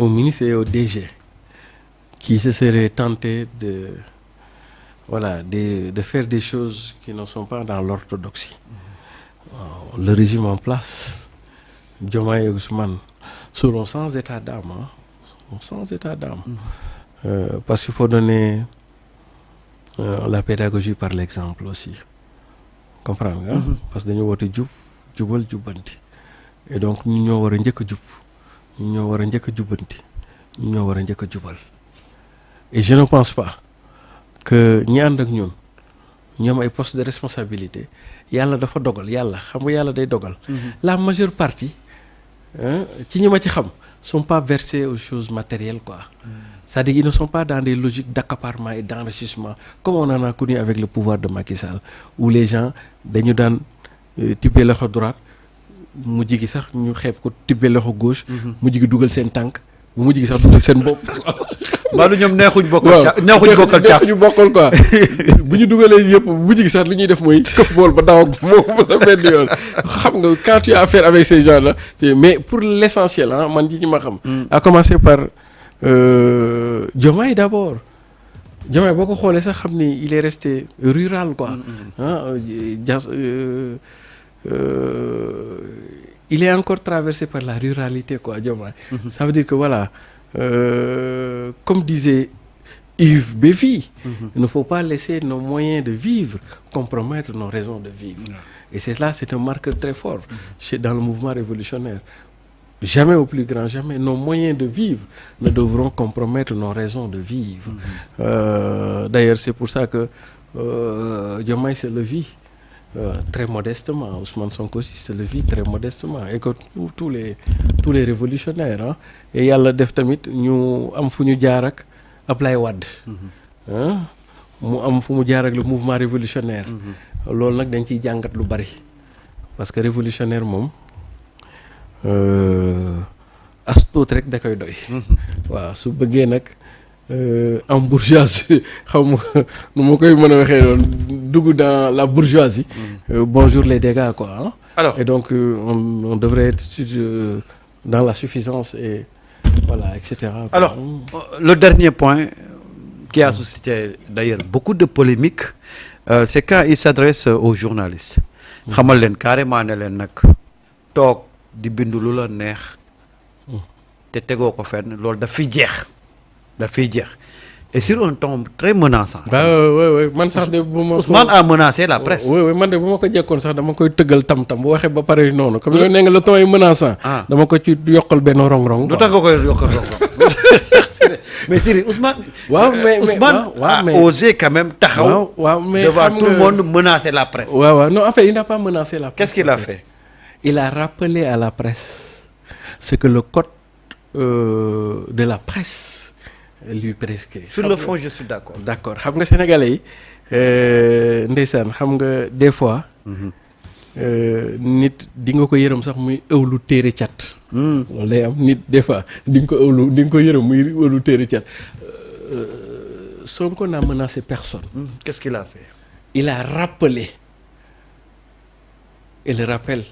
au ministre et au DG qui se seraient tentés de faire des choses qui ne sont pas dans l'orthodoxie. Le régime en place, Diomaye et Ousmane, seront sans état d'âme, parce qu'il faut donner la pédagogie par l'exemple aussi. Comprendre nga. Parce que dañu woote jubal jubbanti. Et donc ñu ñoo war a njëkk a jub, ñu ñoo war a njëkk a jubbanti, ñu ñoo war a njëkk a jubal. Et je ne pense pas que ñi ànd ak ñun ñoom ay postes de responsabilité yàlla dafa dogal yàlla xam nga yàlla day dogal. La majeure partie ci ñi ma ci xam sont pas versés aux choses matérielles quoi. C'est-à-dire ils ne sont pas dans des logiques d'accaparement et d'enrichissement comme on en a connu avec le pouvoir de Macky Sall où les gens dañu daan tibbee loxo droite mujj gi sax ñu xeeb ko tibbee loxo gauche. mujj gi dugal seen tànk bu mujj gi sax dugal seen bopp. mbaalu ñoom neexuñ bokkal caaf ñu bokkal quoi bu ñu dugalee yëpp mujj gi sax li ñuy def mooy këf bool ba daw ak moom sa benn yoon xam nga quand tu as affaire avec ces gens là mais pour l'essentiel man ci ñi ma xam. à commencer par Diomaye d'abord. Diomaye boo ko xoolee sax xam ni il est resté rural quoi. Il est encore traversé par la ruralité quoi Diomaye. Ça veut dire que voilà comme disait Yves Bévy, il ne faut pas laisser nos moyens de vivre compromettre nos raisons de vivre. Et c'est un marqueur très fort dans le mouvement révolutionnaire. Jamais au plus grand jamais, nos moyens de vivre ne devront compromettre nos raisons de vivre. D'ailleurs, c'est pour ça que Diomaye se le vit très modestement. Ousmane Sonko aussi se le vit très modestement. Et que tous les révolutionnaires et yàlla def tamit ñu am fu ñu jaar ak Ablaye Wade. mu am fu mu jaar ak le mouvement révolutionnaire. loolu nag dañ ciy jàngat lu bari parce que révolutionnaire moom. as tuut rek da koy doy. waaw su bëggee nag en bourgeoisie xaw ma nu ma koy mën a waxee doon dugg dans la bourgeoisie. bonjour les dégâts quoi. Alors et donc on devrait être dans la suffisance et voilà et cetera. Alors le dernier point qui a suscité d'ailleurs beaucoup de polémiques c'est quand il s'adresse aux journalistes. xamal leen carrément ne leen nag toog. di bindu lu la neex te tegoo ko fenn loolu daf fiy jeex et sur un ton très menaçant. oui man sax de bu ma. Ousmane a menacé la presse. oui man de bu ma ko jekkoon sax dama koy tëggal tam-tam bu waxee ba pare noonu comme yow nee nga le ton est menaçant. dama ko ci yokkal benn rong-rong. lu tax nga koy yokkal rong-rong. mais Siri Ousmane. Ousmane a osé quand même taxaw. mais devant tout le monde menacer la presse. non en fait il n'a pas menacé la presse. Qu'est-ce qu'il a fait? Il a rappelé à la presse ce que le code de la presse lui prescrit. Sur le fond, je suis d'accord. D'accord xam nga sénégalais yi ndeysaan xam nga des fois. nit di nga ko yërëm sax muy ëwlu téere cat. loolu lay am nit des fois di nga ko yërëm muy ëwlu téere cat. Sonko n'a menacé personne. Qu'est-ce qu'il a fait? Il a rappelé. Et le rappel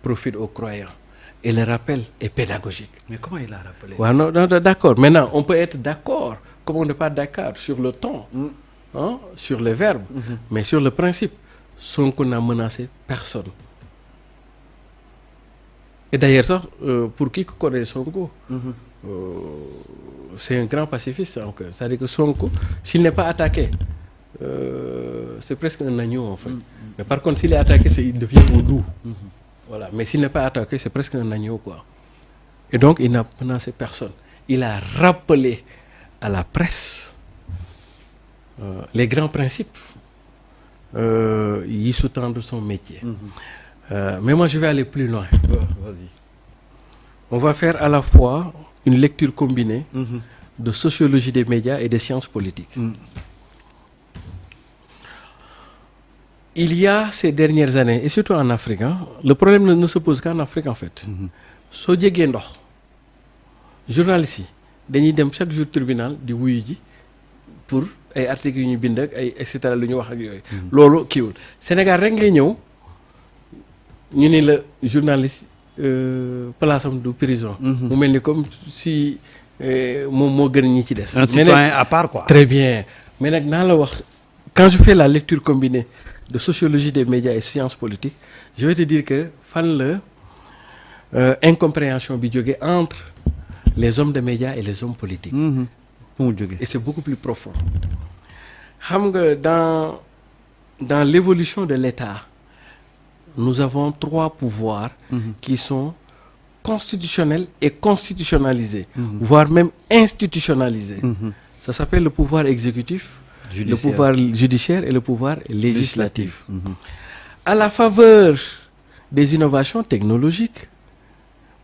profite aux croyants. Et le rappel est pédagogique. Mais comment il a rappelé? Non, d'accord. Maintenant, on peut être d'accord, comme on n'est pas d'accord sur le ton, sur les verbes, mais sur le principe, Sonko n'a menacé personne. Et d'ailleurs, ça, pour qui connaît Sonko, c'est un grand pacifiste encore. C'est-à-dire que Sonko, s'il n'est pas attaqué, c'est presque un agneau en fait. Mais par contre, s'il est attaqué, il devient au loup. Voilà. Mais s'il n'est pas attaqué, c'est presque un agneau quoi. Et donc, il n'a menacé personne. Il a rappelé à la presse les grands principes y sous-tendent son métier. Mais moi, je vais aller plus loin. Vas-y. On va faire à la fois une lecture combinée de sociologie des médias et de sciences politiques. Il y a ces dernières années, et surtout en Afrique, le problème ne se pose qu'en Afrique en fait. soo jegee ndox journalistes yi dañuy dem chaque jour tribunal di wuyu ji pour ay articles yu ñu bind ak ay et cetera lu ñu wax ak yooyu. loolu kiiwul Sénégal rek ngay ñëw ñu ni la journaliste place am du prison. mu mel ni comme si moom moo gën ñi ci des. un citoyen à part quoi. Très bien mais nag naa la wax quand je fais la lecture combinée de sociologie des médias et sciences politiques je vais te dire que fan la incompréhension bi jóge entre les hommes de médias et les hommes politiques. fu mu jóge et c'est beaucoup plus profond. xam nga dans l'évolution de l'État nous avons 3 pouvoirs qui sont constitutionnels et constitutionnalisés, voire même institutionnalisés. Ça s'appelle le pouvoir exécutif, le pouvoir judiciaire et le pouvoir législatif. À la faveur des innovations technologiques,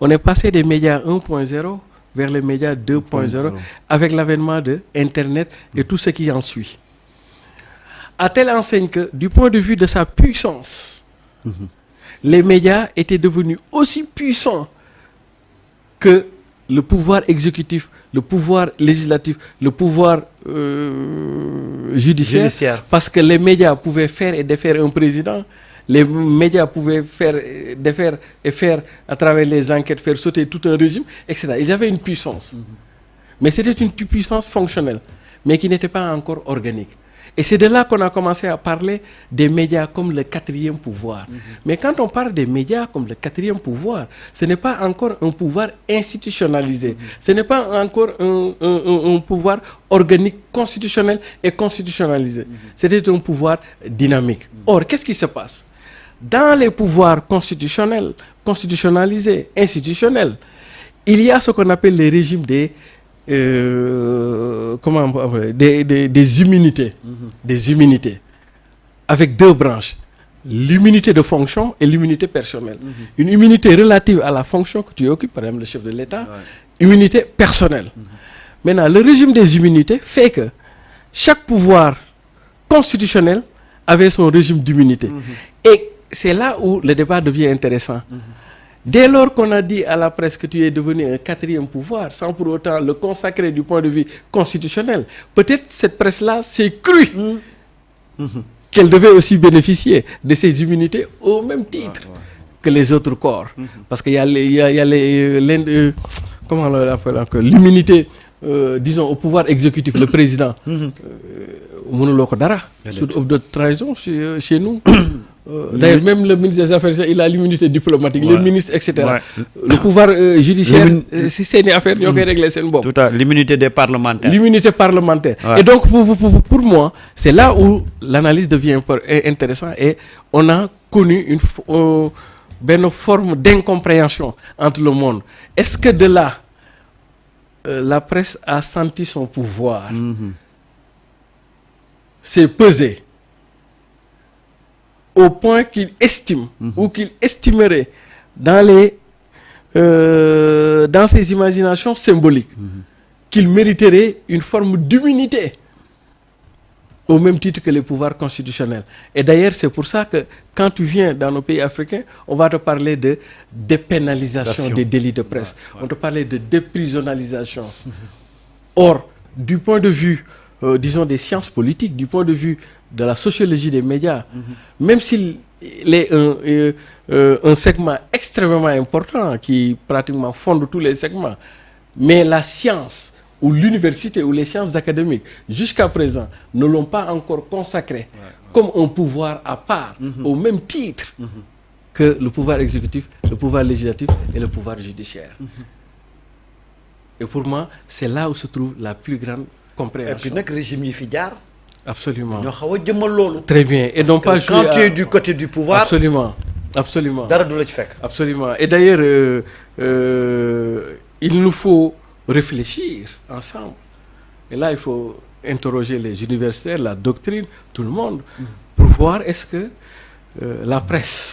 on est passé des médias 1.0 vers les médias 2.0 avec l'avènement de Internet et tout ce qui en suit. À telle enseigne que, du point de vue de sa puissance, les médias étaient devenus aussi puissants que le pouvoir exécutif, le pouvoir législatif, le pouvoir judiciaire, parce que les médias pouvaient faire et défaire un président, les médias pouvaient faire, défaire et faire, à travers les enquêtes, faire sauter tout un régime, etc. Ils avaient une puissance. Mais c'était une puissance fonctionnelle, mais qui n'était pas encore organique. Et c'est de là qu'on a commencé à parler des médias comme le 4e pouvoir. Mais quand on parle des médias comme le 4e pouvoir, ce n'est pas encore un pouvoir institutionnalisé. Ce n'est pas encore un pouvoir organique, constitutionnel et constitutionnalisé. C'était un pouvoir dynamique. Or, qu'est-ce qui se passe? Dans les pouvoirs constitutionnels, constitutionnalisés, institutionnels, il y a ce qu'on appelle les régimes des des immunités, des immunités avec 2 branches, l'immunité de fonction et l'immunité personnelle. Une immunité relative à la fonction que tu occupes, par exemple le chef de l'État, immunité personnelle. Maintenant, le régime des immunités fait que chaque pouvoir constitutionnel avait son régime d'immunité. Et c'est là où le débat devient intéressant. Dès lors qu'on a dit à la presse que tu es devenu un 4e pouvoir, sans pour autant le consacrer du point de vue constitutionnel, peut-être cette presse-là s'est crue qu'elle devait aussi bénéficier de ces immunités au même titre que les autres corps. Parce qu'il y a comment on l'appelle encore, l'immunité, disons, au pouvoir exécutif, le président. Mënuloo ko dara. Sous de trahison chez nous. D'ailleurs, même le ministre des Affaires, il a l'immunité diplomatique, le ministre, etc. Le pouvoir judiciaire, c'est une affaire, ils ont réglé ça. Tout à l'immunité des parlementaires. L'immunité parlementaire. Et donc, pour moi, c'est là où l'analyse devient intéressante et on a connu une forme d'incompréhension entre le monde. Est-ce que de là, la presse a senti son pouvoir, s'est pesé au point qu'il estime ou qu'il estimerait dans ses imaginations symboliques qu'il mériterait une forme d'immunité au même titre que les pouvoirs constitutionnels. Et d'ailleurs, c'est pour ça que quand tu viens dans nos pays africains, on va te parler de dépénalisation des délits de presse. On te parle de déprisonnalisation. Or, du point de vue disons des sciences politiques, du point de vue de la sociologie des médias, même s'il est un segment extrêmement important qui pratiquement fonde tous les segments, mais la science ou l'université ou les sciences académiques, jusqu'à présent, ne l'ont pas encore consacré comme un pouvoir à part, au même titre que le pouvoir exécutif, le pouvoir législatif et le pouvoir judiciaire. Et pour moi, c'est là où se trouve la plus grande compréhension. Et puis nag régime yi fi jaar. Absolument. ñoo xaw a jëmmal loolu. Très bien. Et donc pas quand tu es du côté du pouvoir. Absolument. Absolument. Dara du la ci fekk. Absolument. Et d'ailleurs, il nous faut réfléchir ensemble. Et là, il faut interroger les universitaires, la doctrine, tout le monde, pour voir est-ce que la presse